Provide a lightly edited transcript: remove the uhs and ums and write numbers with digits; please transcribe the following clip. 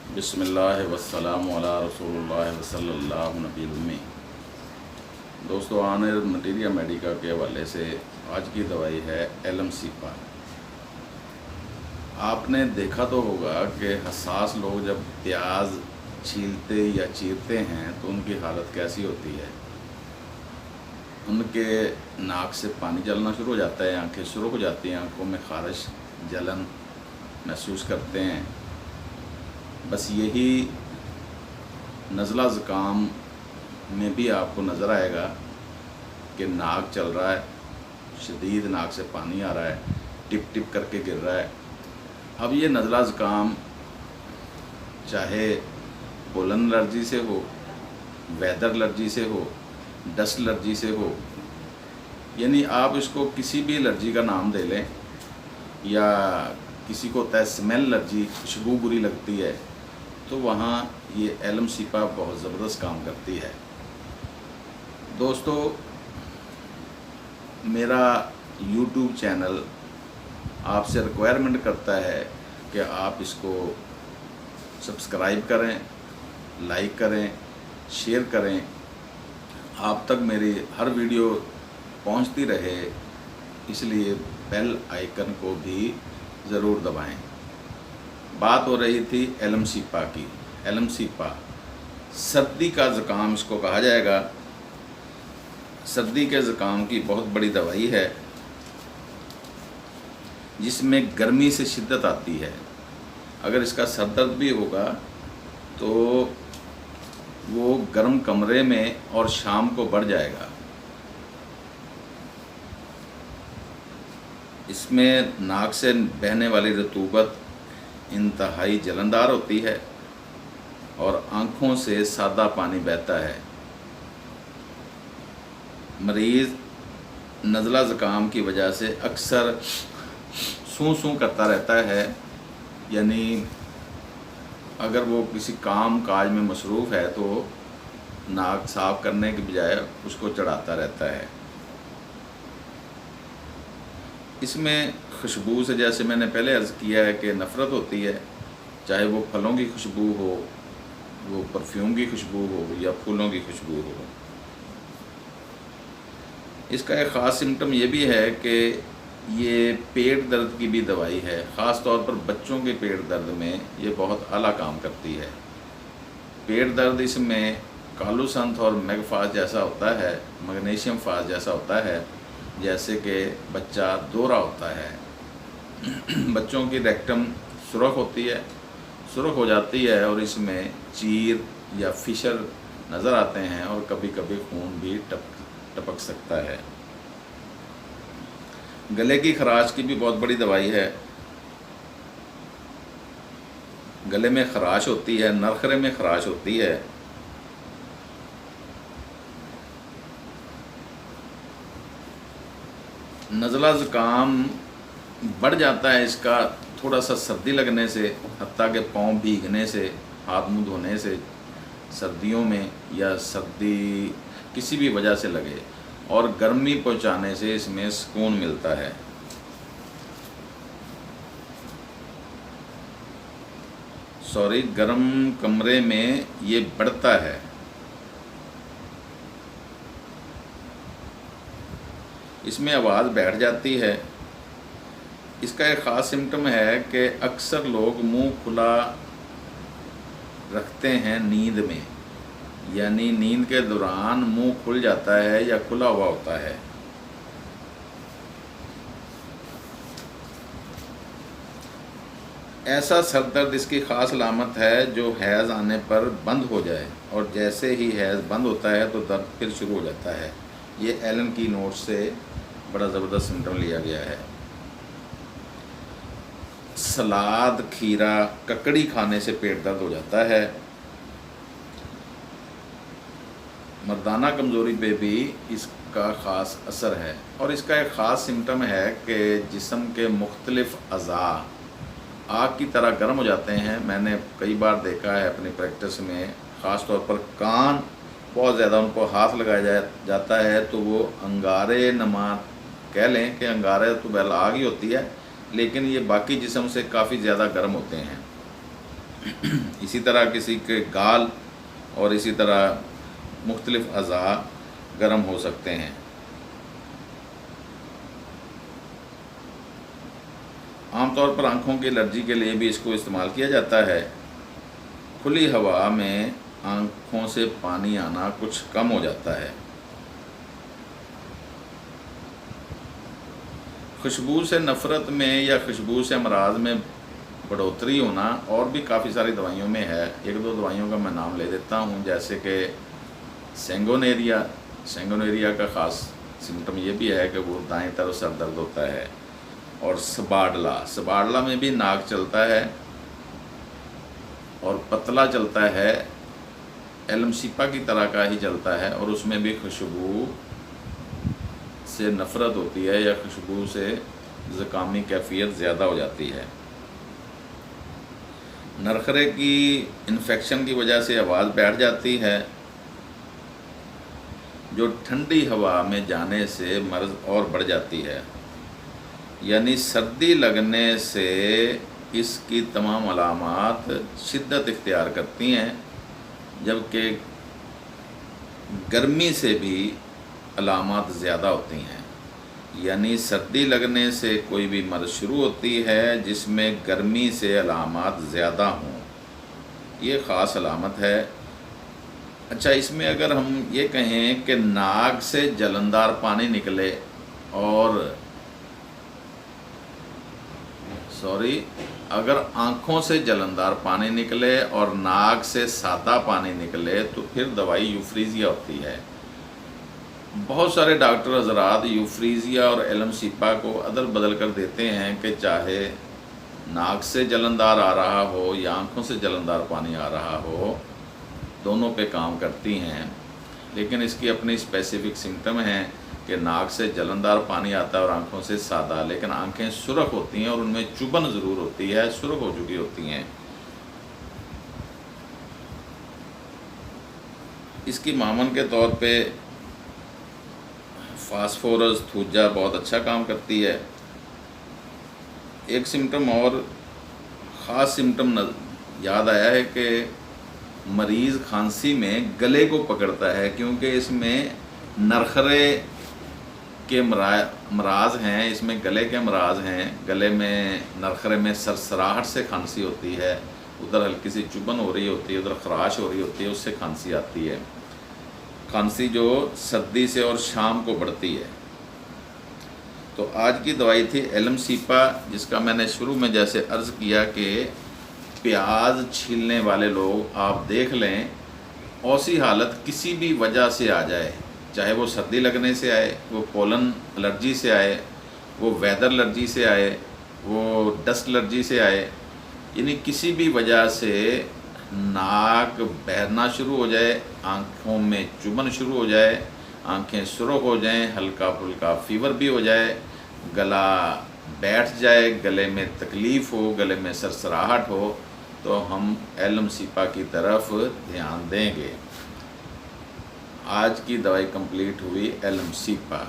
بسم اللہ والسلام علی رسول اللہ صلی اللہ نبی المی۔ دوستو، آنر مٹیریا میڈیکا کے حوالے سے آج کی دوائی ہے ایلم سیپا۔ آپ نے دیکھا تو ہوگا کہ حساس لوگ جب پیاز چھیلتے یا چیرتے ہیں تو ان کی حالت کیسی ہوتی ہے۔ ان کے ناک سے پانی چلنا شروع ہو جاتا ہے، آنکھیں سرخ ہو جاتی ہیں، آنکھوں میں خارش جلن محسوس کرتے ہیں۔ بس یہی نزلہ زکام میں بھی آپ کو نظر آئے گا کہ ناک چل رہا ہے، شدید ناک سے پانی آ رہا ہے، ٹپ ٹپ کر کے گر رہا ہے۔ اب یہ نزلہ زکام چاہے پولن الرجی سے ہو، ویدر الرجی سے ہو، ڈسٹ الرجی سے ہو، یعنی آپ اس کو کسی بھی الرجی کا نام دے لیں، یا کسی کو ہوتا ہے اسمیل الرجی، خوشبو بری لگتی ہے، تو وہاں یہ ایلم سیپا بہت زبردست کام کرتی ہے۔ دوستو، میرا یوٹیوب چینل آپ سے ریکوائرمنٹ کرتا ہے کہ آپ اس کو سبسکرائب کریں، لائک کریں، شیئر کریں، آپ تک میری ہر ویڈیو پہنچتی رہے، اس لیے بیل آئیکن کو بھی ضرور دبائیں۔ بات ہو رہی تھی ایلم سیپا کی۔ ایلم سیپا سردی کا زکام اس کو کہا جائے گا۔ سردی کے زکام کی بہت بڑی دوائی ہے، جس میں گرمی سے شدت آتی ہے۔ اگر اس کا سر درد بھی ہوگا تو وہ گرم کمرے میں اور شام کو بڑھ جائے گا۔ اس میں ناک سے بہنے والی رطوبت انتہائی جلندار ہوتی ہے اور آنکھوں سے سادہ پانی بہتا ہے۔ مریض نزلہ زکام کی وجہ سے اکثر سوں سوں کرتا رہتا ہے، یعنی اگر وہ کسی کام کاج میں مصروف ہے تو ناک صاف کرنے کے بجائے اس کو چڑھاتا رہتا ہے۔ اس میں خوشبو سے، جیسے میں نے پہلے عرض کیا ہے کہ نفرت ہوتی ہے، چاہے وہ پھلوں کی خوشبو ہو، وہ پرفیوم کی خوشبو ہو یا پھولوں کی خوشبو ہو۔ اس کا ایک خاص سمٹم یہ بھی ہے کہ یہ پیٹ درد کی بھی دوائی ہے، خاص طور پر بچوں کے پیٹ درد میں یہ بہت اعلیٰ کام کرتی ہے۔ پیٹ درد اس میں کالو سنتھ اور میگ فاس جیسا ہوتا ہے، میگنیشیم فاس جیسا ہوتا ہے، جیسے کہ بچہ دورہ ہوتا ہے۔ بچوں کی ریکٹم سرخ ہوتی ہے، سرخ ہو جاتی ہے، اور اس میں چیر یا فشر نظر آتے ہیں، اور کبھی کبھی خون بھی ٹپک سکتا ہے۔ گلے کی خراش کی بھی بہت بڑی دوائی ہے۔ گلے میں خراش ہوتی ہے، نرخرے میں خراش ہوتی ہے، نزلہ زکام بڑھ جاتا ہے اس کا تھوڑا سا سردی لگنے سے، حتیٰ کہ پاؤں بھیگنے سے، ہاتھ منہ دھونے سے، سردیوں میں یا سردی کسی بھی وجہ سے لگے، اور گرمی پہنچانے سے اس میں سکون ملتا ہے۔ گرم کمرے میں یہ بڑھتا ہے۔ اس میں آواز بیٹھ جاتی ہے۔ اس کا ایک خاص سمٹم ہے کہ اکثر لوگ منہ کھلا رکھتے ہیں نیند میں، یعنی نیند کے دوران منہ کھل جاتا ہے یا کھلا ہوا ہوتا ہے۔ ایسا سر درد اس کی خاص علامت ہے جو حیض آنے پر بند ہو جائے، اور جیسے ہی حیض بند ہوتا ہے تو درد پھر شروع ہو جاتا ہے۔ یہ ایلن کی نوٹ سے بڑا زبردست سمٹم لیا گیا ہے۔ سلاد، کھیرا، ککڑی کھانے سے پیٹ درد ہو جاتا ہے۔ مردانہ کمزوری پہ بھی اس کا خاص اثر ہے، اور اس کا ایک خاص سمٹم ہے کہ جسم کے مختلف اعضاء آگ کی طرح گرم ہو جاتے ہیں۔ میں نے کئی بار دیکھا ہے اپنی پریکٹس میں، خاص طور پر کان بہت زیادہ ان کو ہاتھ لگایا جاتا ہے تو وہ انگارے نما، کہہ لیں کہ انگارے تو آگ ہی ہوتی ہے، لیکن یہ باقی جسم سے کافی زیادہ گرم ہوتے ہیں۔ اسی طرح کسی کے گال اور اسی طرح مختلف اعضاء گرم ہو سکتے ہیں۔ عام طور پر آنکھوں کی الرجی کے لیے بھی اس کو استعمال کیا جاتا ہے۔ کھلی ہوا میں آنکھوں سے پانی آنا کچھ کم ہو جاتا ہے۔ خوشبو سے نفرت میں یا خوشبو سے امراض میں بڑھوتری ہونا اور بھی کافی ساری دوائیوں میں ہے۔ ایک دو دوائیوں کا میں نام لے دیتا ہوں، جیسے کہ سینگونیریا کا خاص سمٹم یہ بھی ہے کہ وہ دائیں طرف سر درد ہوتا ہے، اور سباڈلا میں بھی ناک چلتا ہے اور پتلا چلتا ہے، ایلم سیپا کی طرح کا ہی چلتا ہے، اور اس میں بھی خوشبو سے نفرت ہوتی ہے یا خوشبو سے زکامی کیفیت زیادہ ہو جاتی ہے۔ نرخرے کی انفیکشن کی وجہ سے آواز بیٹھ جاتی ہے، جو ٹھنڈی ہوا میں جانے سے مرض اور بڑھ جاتی ہے، یعنی سردی لگنے سے اس کی تمام علامات شدت اختیار کرتی ہیں، جبکہ گرمی سے بھی علامات زیادہ ہوتی ہیں۔ یعنی سردی لگنے سے کوئی بھی مرض شروع ہوتی ہے جس میں گرمی سے علامات زیادہ ہوں، یہ خاص علامت ہے۔ اچھا، اس میں اگر ہم یہ کہیں کہ ناک سے جلندار پانی نکلے اور اگر آنکھوں سے جلندار پانی نکلے اور ناک سے سادہ پانی نکلے تو پھر دوائی یوفریزیا ہوتی ہے۔ بہت سارے ڈاکٹر حضرات یوفریزیا اور ایلم سیپا کو عدل بدل کر دیتے ہیں کہ چاہے ناک سے جلندار آ رہا ہو یا آنکھوں سے جلندار پانی آ رہا ہو، دونوں پہ کام کرتی ہیں، لیکن اس کی اپنی اسپیسیفک سمٹم ہیں کہ ناک سے جلندار پانی آتا ہے اور آنکھوں سے سادہ، لیکن آنکھیں سرخ ہوتی ہیں اور ان میں چبھن ضرور ہوتی ہے، سرخ ہو چکی ہوتی ہیں۔ اس کی معمن کے طور پہ فاسفورس تھوجا بہت اچھا کام کرتی ہے۔ ایک سمٹم اور خاص سمٹم یاد آیا ہے کہ مریض کھانسی میں گلے کو پکڑتا ہے، کیونکہ اس میں نرخرے کے امراض ہیں، اس میں گلے کے امراض ہیں، گلے میں نرخرے میں سرسراہٹ سے کھانسی ہوتی ہے، ادھر ہلکی سی چبھن ہو رہی ہوتی ہے، ادھر خراش ہو رہی ہوتی ہے، اس سے کھانسی آتی ہے، کھانسی جو سردی سے اور شام کو بڑھتی ہے۔ تو آج کی دوائی تھی ایلم سیپا، جس کا میں نے شروع میں جیسے عرض کیا کہ پیاز چھیلنے والے لوگ آپ دیکھ لیں، ایسی حالت کسی بھی وجہ سے آ جائے، چاہے وہ سردی لگنے سے آئے، وہ پولن الرجی سے آئے، وہ ویدر الرجی سے آئے، وہ ڈسٹ الرجی سے آئے، یعنی کسی بھی وجہ سے ناک بہنا شروع ہو جائے، آنکھوں میں چبھن شروع ہو جائے، آنکھیں سرخ ہو جائیں، ہلکا پھلکا فیور بھی ہو جائے، گلا بیٹھ جائے، گلے میں تکلیف ہو، گلے میں سرسراہٹ ہو، تو ہم ایلم سیپا کی طرف دھیان دیں گے۔ آج کی دوائی کمپلیٹ ہوئی ایلم سیپا۔